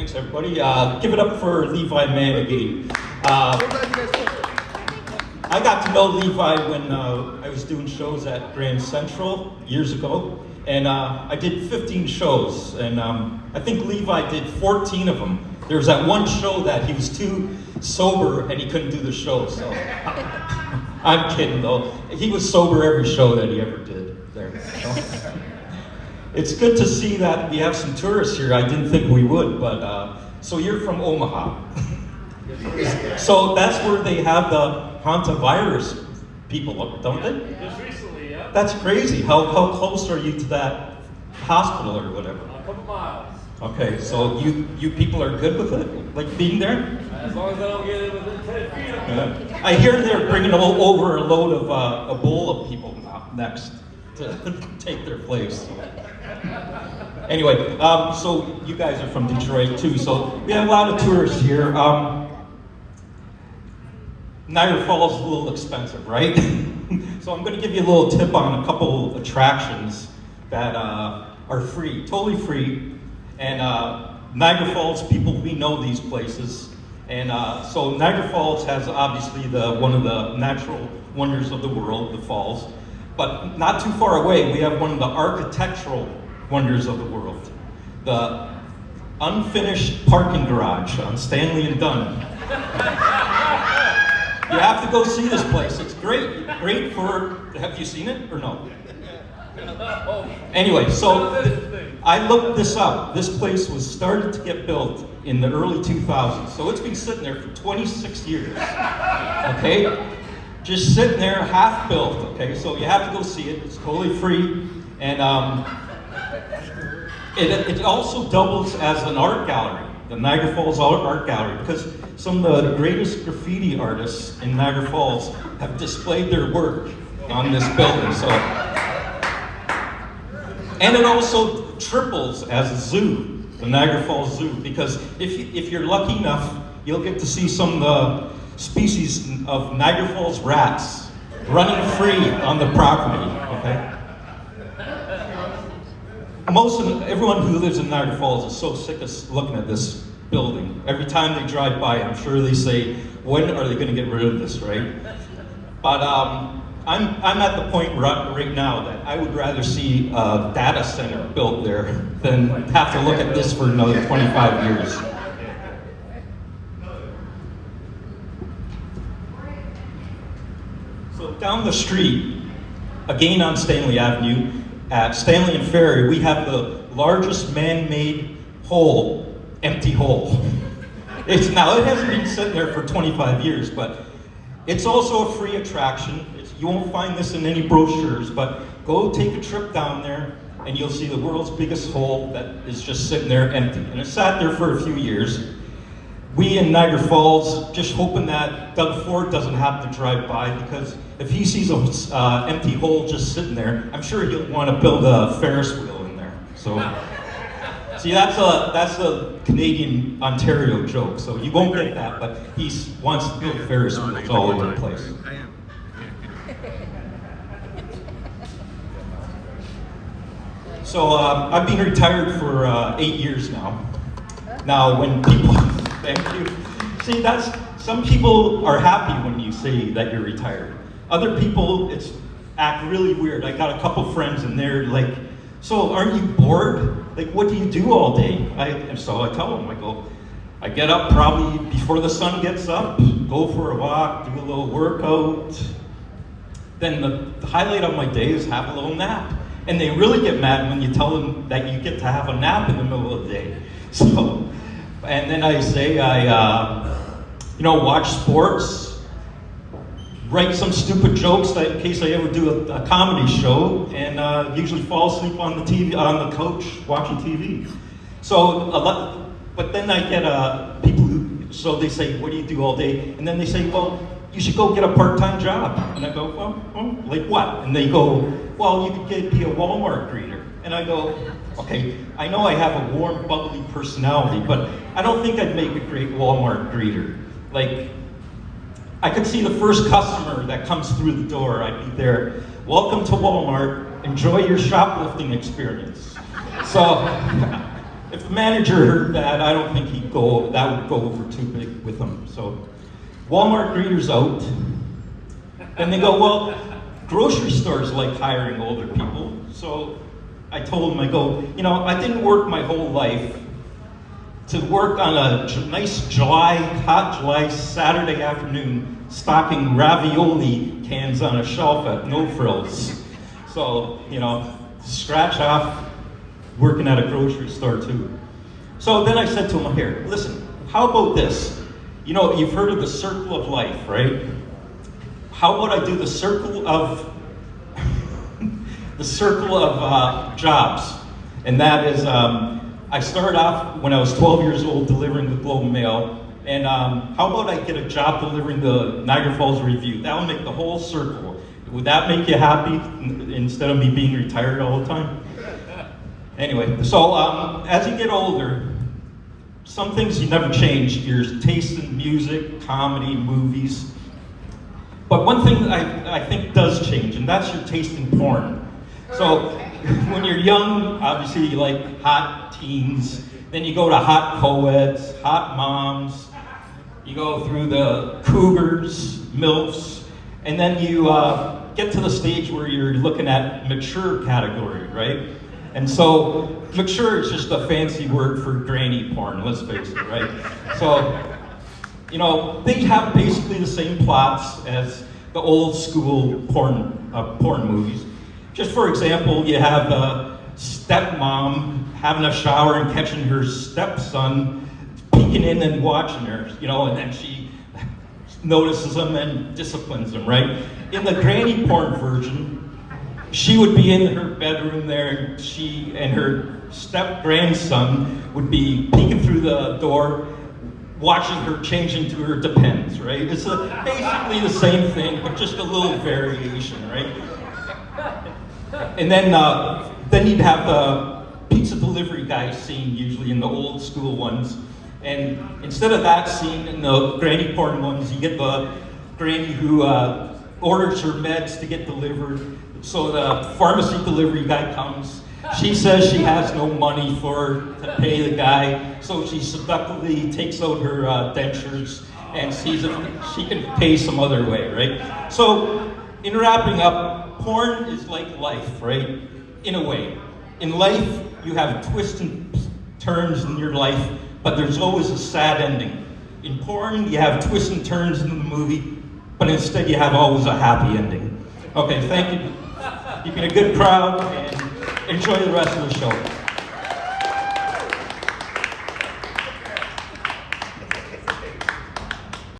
Thanks, everybody. Give it up for Levi Managate. I got to know Levi when I was doing shows at Grand Central years ago, and I did 15 shows, and I think Levi did 14 of them. There was that one show that he was too sober and he couldn't do the show, so I'm kidding though. He was sober every show that he ever did there. So. It's good to see that we have some tourists here. I didn't think we would, but so you're from Omaha. So that's where they have the hantavirus people, don't they? Just recently, yeah. That's crazy. How close are you to that hospital or whatever? A couple miles. Okay, so you people are good with it, like being there? As long as I don't get it within 10 feet of me. I hear they're bringing over a load of Ebola people next to take their place. Anyway, so you guys are from Detroit too, so we have a lot of tourists here. Niagara Falls is a little expensive, right? So I'm going to give you a little tip on a couple attractions that are free, totally free. And Niagara Falls, people, we know these places. And so Niagara Falls has obviously one of the natural wonders of the world, the falls. But not too far away, we have one of the architectural wonders of the world. The unfinished parking garage on Stanley and Dunn. You have to go see this place. It's great. Great for, have you seen it or no? Anyway, so I looked this up. This place was started to get built in the early 2000s. So it's been sitting there for 26 years. Okay? Just sitting there, half built. Okay? So you have to go see it. It's totally free. And it also doubles as an art gallery. The Niagara Falls Art Gallery, because some of the greatest graffiti artists in Niagara Falls have displayed their work on this building. So, and it also triples as a zoo, the Niagara Falls Zoo, because if you're lucky enough, you'll get to see some of the species of Niagara Falls rats running free on the property. Okay. Everyone who lives in Niagara Falls is so sick of looking at this building. Every time they drive by, I'm sure they say, when are they going to get rid of this, right? But I'm at the point right now that I would rather see a data center built there than have to look at this for another 25 years. So down the street, again on Stanley Avenue, at Stanley and Ferry, we have the largest man-made hole, empty hole. Now, it hasn't been sitting there for 25 years, but it's also a free attraction. You won't find this in any brochures, but go take a trip down there and you'll see the world's biggest hole that is just sitting there empty. And it sat there for a few years. We in Niagara Falls just hoping that Doug Ford doesn't have to drive by, because if he sees an empty hole just sitting there, I'm sure he'll want to build a Ferris wheel in there. So, see, that's a Canadian Ontario joke. So you won't get that, but he wants to build Ferris wheels all over the place. So I've been retired for 8 years now. Now, when people, thank you. See, some people are happy when you say that you're retired. Other people, act really weird. I got a couple friends and they're like, so aren't you bored? Like, what do you do all day? So I tell them, I get up probably before the sun gets up, go for a walk, do a little workout. Then the highlight of my day is have a little nap. And they really get mad when you tell them that you get to have a nap in the middle of the day. So, and then I say watch sports, write some stupid jokes in case I ever do a comedy show, and usually fall asleep on the TV, on the couch watching TV. So, but then I get people so they say, what do you do all day? And then they say, well, you should go get a part-time job. And I go, well, like what? And they go, well, you could be a Walmart greeter. And I go, okay, I know I have a warm, bubbly personality, but I don't think I'd make a great Walmart greeter. Like, I could see the first customer that comes through the door. I'd be there, welcome to Walmart, enjoy your shoplifting experience. So, if the manager heard that, I don't think that would go over too big with him. So Walmart greeters out. And they go, well, grocery stores like hiring older people. So I told them, I go, I didn't work my whole life to work on a nice hot July Saturday afternoon stocking ravioli cans on a shelf at No Frills. So, scratch off working at a grocery store too. So then I said to him, here, listen, how about this? You've heard of the circle of life, right? How about I do the circle of jobs? And that is, I started off when I was 12 years old delivering the Globe and Mail. And how about I get a job delivering the Niagara Falls Review? That would make the whole circle. Would that make you happy instead of me being retired all the time? Anyway, so as you get older, some things you never change. Your taste in music, comedy, movies. But one thing that I think does change, and that's your taste in porn. So when you're young, obviously you like hot teens. Then you go to hot co-eds, hot moms. You go through the cougars, MILFs. And then you get to the stage where you're looking at mature category, right? And so mature is just a fancy word for granny porn, let's face it, right? So, they have basically the same plots as the old school porn movies. Just for example, you have a stepmom having a shower and catching her stepson peeking in and watching her, and then she notices him and disciplines him, right? In the granny porn version, she would be in her bedroom there, and she and her step-grandson would be peeking through the door, watching her change into her Depends, right? It's basically the same thing, but just a little variation, right? And then you'd have the pizza delivery guy scene, usually in the old school ones. And instead of that scene in the granny porn ones, you get the granny who orders her meds to get delivered. So the pharmacy delivery guy comes. She says she has no money to pay the guy, so she seductively takes out her dentures and sees if she can pay some other way, right? So, in wrapping up, porn is like life, right? In a way. In life, you have twists and turns in your life, but there's always a sad ending. In porn, you have twists and turns in the movie, but instead you have always a happy ending. Okay, thank you. You've been a good crowd, and enjoy the rest of the show.